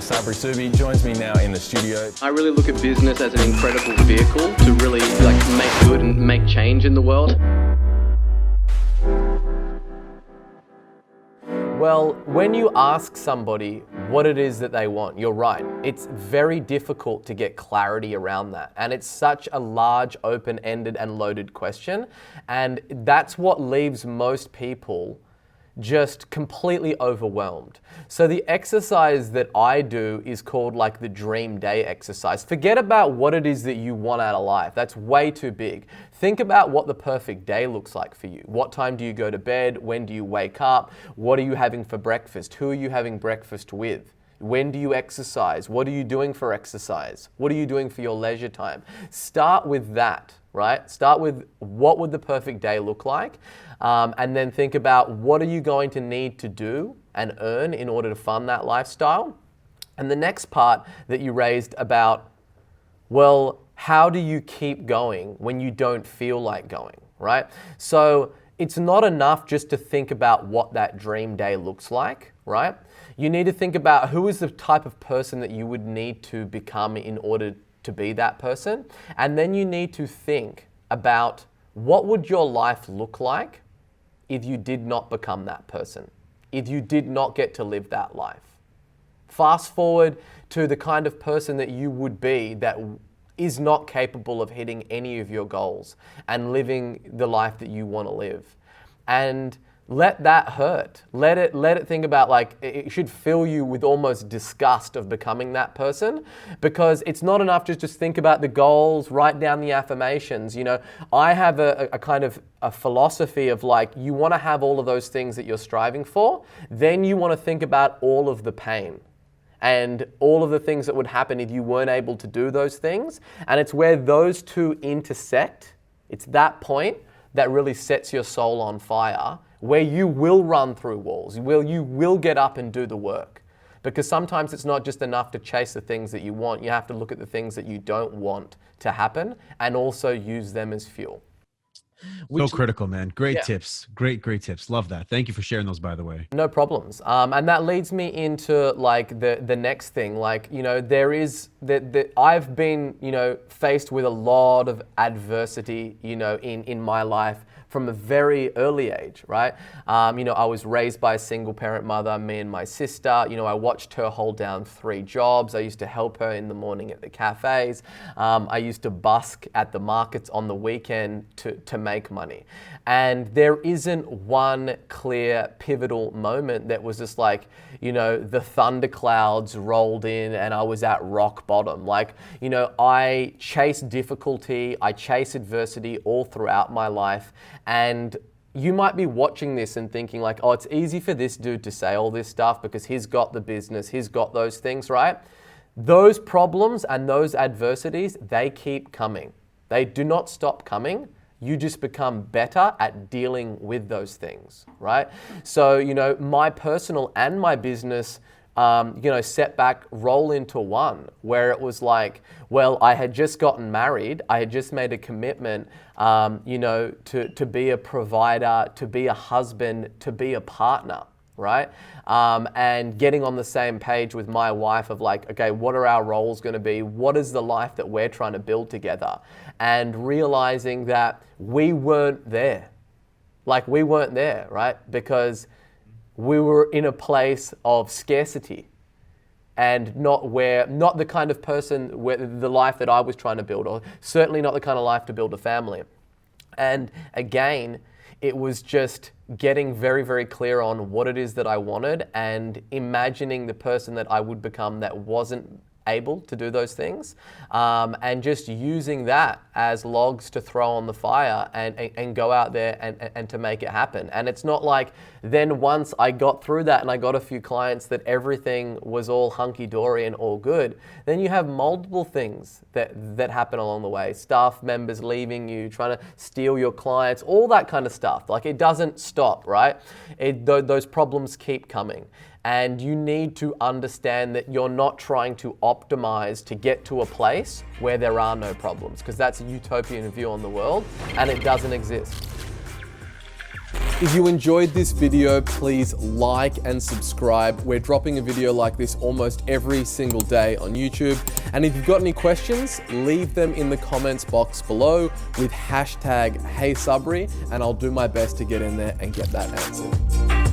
Sabri Subi joins me now in the studio. I really look at business as an incredible vehicle to really make good and make change in the world. Well, when you ask somebody what it is that they want, you're right. It's very difficult to get clarity around that. And it's such a large, open-ended and loaded question. And that's what leaves most people just completely overwhelmed. So the exercise that I do is called like the dream day exercise. Forget about what it is that you want out of life. That's way too big. Think about what the perfect day looks like for you. What time do you go to bed? When do you wake up? What are you having for breakfast? Who are you having breakfast with? When do you exercise? What are you doing for exercise? What are you doing for your leisure time? Start with that, right? Start with what would the perfect day look like? And then think about what are you going to need to do and earn in order to fund that lifestyle? And the next part that you raised about, well, how do you keep going when you don't feel like going, right? So it's not enough just to think about what that dream day looks like, right? You need to think about who is the type of person that you would need to become in order to be that person. And then you need to think about what would your life look like if you did not become that person, if you did not get to live that life. Fast forward to the kind of person that you would be that is not capable of hitting any of your goals and living the life that you want to live. And let that hurt. Let it think about, like, it should fill you with almost disgust of becoming that person, because it's not enough to just think about the goals, write down the affirmations. You know, I have a kind of a philosophy of like, you want to have all of those things that you're striving for, then you want to think about all of the pain and all of the things that would happen if you weren't able to do those things. And it's where those two intersect, it's that point that really sets your soul on fire, where you will run through walls, where you will get up and do the work. Because sometimes it's not just enough to chase the things that you want, you have to look at the things that you don't want to happen and also use them as fuel. So critical, man. Great Yeah. tips. Great tips. Love that. Thank you for sharing those, by the way. No problems. And that leads me into like the next thing. Like, you know, there is that I've been, you know, faced with a lot of adversity, you know, in my life from a very early age, right? You know, I was raised by a single parent mother, me and my sister. You know, I watched her hold down 3 jobs. I used to help her in the morning at the cafes. I used to busk at the markets on the weekend to make money. And there isn't one clear pivotal moment that was just like, you know, the thunderclouds rolled in and I was at rock bottom. Like, you know, I chased difficulty, I chased adversity all throughout my life. And you might be watching this and thinking like, oh, it's easy for this dude to say all this stuff because he's got the business, he's got those things, right? Those problems and those adversities, they keep coming. They do not stop coming. You just become better at dealing with those things, right? So, you know, my personal and my business, you know, setback roll into one, where it was like, well, I had just gotten married. I had just made a commitment, you know, to be a provider, to be a husband, to be a partner, right? And getting on the same page with my wife of like, okay, what are our roles going to be? What is the life that we're trying to build together? And realizing that we weren't there. Like, we weren't there, right? Because we were in a place of scarcity and not the kind of person where the life that I was trying to build, or certainly not the kind of life to build a family. And again, it was just getting very, very clear on what it is that I wanted and imagining the person that I would become that wasn't able to do those things, and just using that as logs to throw on the fire and go out there and to make it happen. And it's not like then once I got through that and I got a few clients that everything was all hunky-dory and all good, then you have multiple things that happen along the way. Staff members leaving you, trying to steal your clients, all that kind of stuff. Like, it doesn't stop, right? Those problems keep coming. And you need to understand that you're not trying to optimize to get to a place where there are no problems, because that's a utopian view on the world and it doesn't exist. If you enjoyed this video, please like and subscribe. We're dropping a video like this almost every single day on YouTube. And if you've got any questions, leave them in the comments box below with hashtag HeySubri, and I'll do my best to get in there and get that answered.